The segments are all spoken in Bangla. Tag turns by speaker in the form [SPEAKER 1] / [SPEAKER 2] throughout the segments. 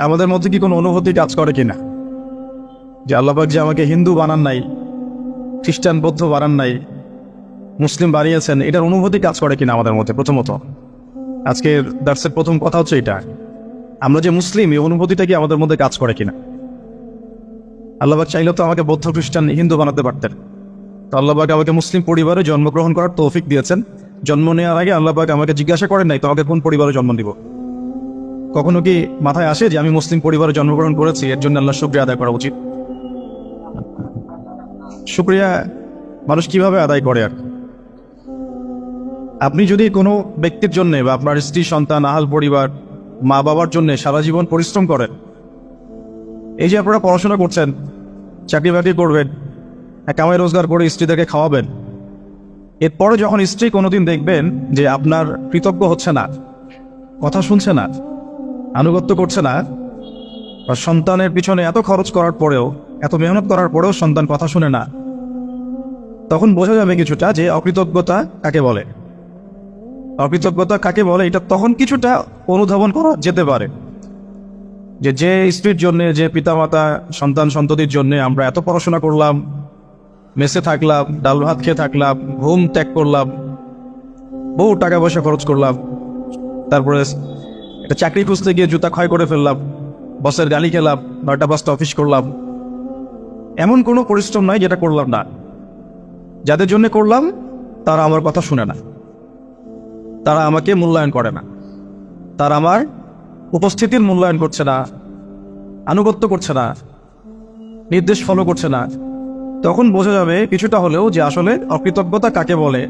[SPEAKER 1] আমাদের মধ্যে কি কোনো অনুভূতি কাজ করে কিনা যে আল্লাহ পাক যে আমাকে হিন্দু বানান নাই, খ্রিস্টান বৌদ্ধ বানান নাই, মুসলিম বানিয়েছেন, এটার অনুভূতি কাজ করে কিনা আমাদের মধ্যে? প্রথমত আজকের দার্সের প্রথম কথা হচ্ছে এটা, আমরা যে মুসলিম এই অনুভূতিটা কি আমাদের মধ্যে কাজ করে কিনা? আল্লাহ পাক চাইলে তো আমাকে বৌদ্ধ খ্রিস্টান হিন্দু বানাতে পারতেন, তো আল্লাহ পাক আমাকে মুসলিম পরিবারে জন্মগ্রহণ করার তৌফিক দিয়েছেন। জন্ম নেওয়ার আগে আল্লাহ পাক আমাকে জিজ্ঞাসা করেন নাই তোমাকে কোন পরিবারে জন্ম দিব। কখনো কি মাথায় আসে যে আমি মুসলিম পরিবারে জন্মগ্রহণ করেছি, এর জন্য আল্লাহ শুকরিয়া আদায় করা উচিত? শুকরিয়া মানুষ কিভাবে আদায় করে? আর আপনি যদি কোনো ব্যক্তির জন্য বা আপনার স্ত্রী সন্তান আহাল পরিবার মা বাবার জন্য সারা জীবন পরিশ্রম করেন, এই যে আপনারা পড়াশোনা করছেন, চাকরি বাকরি করবেন, কামাই রোজগার করে স্ত্রীদেরকে খাওয়াবেন, এরপরে যখন স্ত্রী কোনোদিন দেখবেন যে আপনার কৃতজ্ঞ হচ্ছে না, কথা শুনছে না, আনুগত্য করছে না, বা সন্তানের পিছনে এত খরচ করার পরেও, এত মেহনত করার পরেও সন্তান কথা শুনে না, তখন বোঝা যাবে কিছুটা যে অকৃতজ্ঞতা কাকে বলে। অকৃতজ্ঞতা কাকে বলে এটা তখন কিছুটা অনুধাবন করা যেতে পারে। যে স্ত্রীর জন্যে, যে পিতামাতা সন্তান সন্ততির জন্যে আমরা এত পড়াশোনা করলাম, মেসে থাকলাম, ডাল ভাত খেয়ে থাকলাম, ঘুম ত্যাগ করলাম, বহু টাকা পয়সা খরচ করলাম, তারপরে একটা চাকরি খুঁজতে গিয়ে জুতা ক্ষয় করে ফেললাম, বসের গালি খেলাম, 9টা 5টা অফিস করলাম, এমন কোনো পরিশ্রম নাই যেটা করলাম না। যাদের জন্য করলাম তারা আমার কথা শুনে না, তারা আমাকে মূল্যায়ন করে না, তারা আমার উপস্থিতির মূল্যায়ন করছে না, আনুগত্য করছে না, নির্দেশ ফলো করছে না। তখন বোঝা যাবে কিছুটা হলেও যে আসলে অকৃতজ্ঞতা কাকে বলে,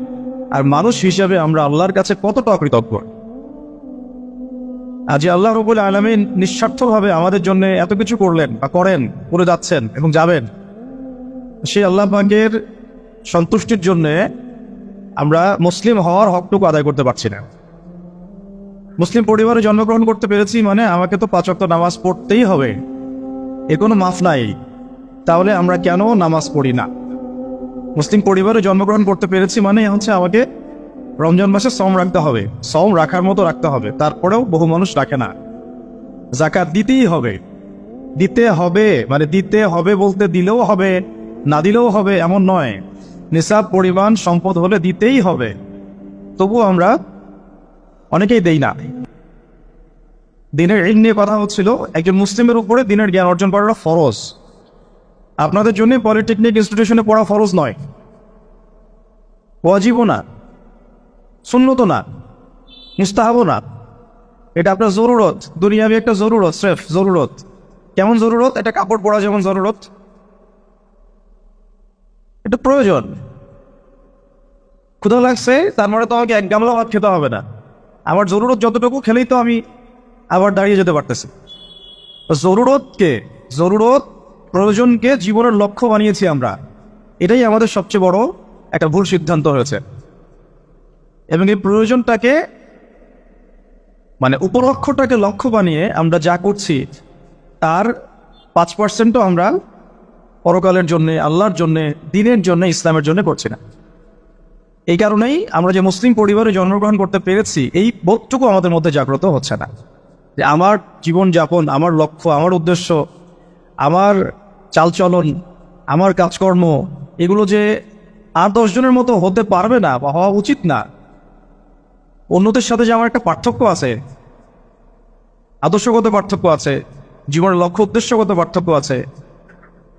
[SPEAKER 1] আর মানুষ হিসেবে আমরা আল্লাহর কাছে কতটা অকৃতজ্ঞ। আজ আল্লাহ রাব্বুল আলামিন নিঃস্বার্থভাবে আমাদের জন্য এত কিছু করলেন বা করেন, করে যাচ্ছেন এবং যাবেন, সেই আল্লাহ পাকের সন্তুষ্টির জন্য আমরা মুসলিম হওয়ার হকটুকু আদায় করতে পারছি না। মুসলিম পরিবারে জন্মগ্রহণ করতে পেরেছি মানে আমাকে তো 5 ওয়াক্ত নামাজ পড়তেই হবে, এর কোনো মাফ নাই। তাহলে আমরা কেন নামাজ পড়ি না? মুসলিম পরিবারে জন্মগ্রহণ করতে পেরেছি মানে হচ্ছে আমাকে রমজান মাসে সওম রাখতে হবে, সওম রাখার মতো রাখতে হবে, তারপরেও বহু মানুষ রাখে না। যাকাত দিতেই হবে, দিতে হবে মানে দিতে হবে বলতে দিলেও হবে, না দিলেও হবে এমন নয়, নিসাব পরিমাণ সম্পদ হলে দিতেই হবে। তবু আমরা অনেকেই দেই না। দিনের ইলম নিয়ে কথা হচ্ছিল, একজন মুসলিমের উপরে দিনের জ্ঞান অর্জন করাটা ফরজ। আপনাদের জন্য পলিটেকনিক ইনস্টিটিউশনে পড়া ফরজ নয়, ওয়াজিবও না, সুন্নতও না, মুস্তাহাবও না, এটা আপনার জরুরত, দুনিয়াবি একটা জরুরত, স্রেফ জরুরত। কেমন জরুরত? এটা কাপড় পরা যেমন জরুরত, এটা প্রয়োজন। ক্ষুধা লাগছে, তার মানে তো আমাকে 1 গামলা ভাত খেতে হবে না, আমার জরুরত যতটুকু খেলেই তো আমি আবার দাঁড়িয়ে যেতে পারতেছি। জরুরতকে, জরুরত প্রয়োজনকে জীবনের লক্ষ্য বানিয়েছি আমরা, এটাই আমাদের সবচেয়ে বড় একটা ভুল সিদ্ধান্ত হয়েছে। এবং এই প্রয়োজনটাকে মানে উপলক্ষ্যটাকে লক্ষ্য বানিয়ে আমরা যা করছি তার 5%ও আমরা পরকালের জন্য, আল্লাহর জন্য, দ্বীনের জন্য, ইসলামের জন্য করছি না। এই কারণেই আমরা যে মুসলিম পরিবারে জন্মগ্রহণ করতে পেরেছি এই বোধটুকু আমাদের মধ্যে জাগ্রত হচ্ছে না, যে আমার জীবনযাপন, আমার লক্ষ্য, আমার উদ্দেশ্য, আমার চালচলন, আমার কাজকর্ম এগুলো যে আর 10 জনের মতো হতে পারবে না বা হওয়া উচিত না। অন্যদের সাথে যে আমার একটা পার্থক্য আছে, আদর্শগত পার্থক্য আছে, জীবনের লক্ষ্য উদ্দেশ্যগত পার্থক্য আছে,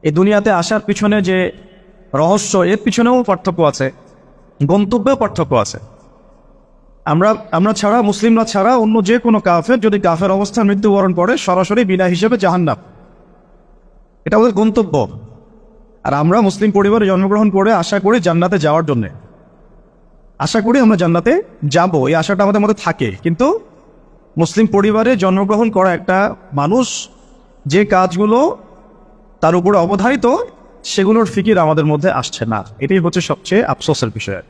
[SPEAKER 1] এই দুনিয়াতে আসার পিছনে যে রহস্য এর পিছনেও পার্থক্য আছে, গন্তব্যেও পার্থক্য আছে। আমরা ছাড়া, মুসলিমরা ছাড়া অন্য যে কোনো কাফের যদি কাফের অবস্থায় মৃত্যুবরণ করে সরাসরি বিনা হিসেবে জাহান্নাম, এটা আমাদের গন্তব্য। আর আমরা মুসলিম পরিবারে জন্মগ্রহণ করে আশা করি জান্নাতে যাওয়ার জন্যে, আশা করি আমরা জান্নাতে যাব, এই আশাটা আমাদের মধ্যে থাকে। কিন্তু মুসলিম পরিবারে জন্মগ্রহণ করা একটা মানুষ যে কাজগুলো তার উপরে অবধারিত সেগুলোর ফিকির আমাদের মধ্যে আসছে না, এটাই হচ্ছে সবচেয়ে আফসোসের বিষয়।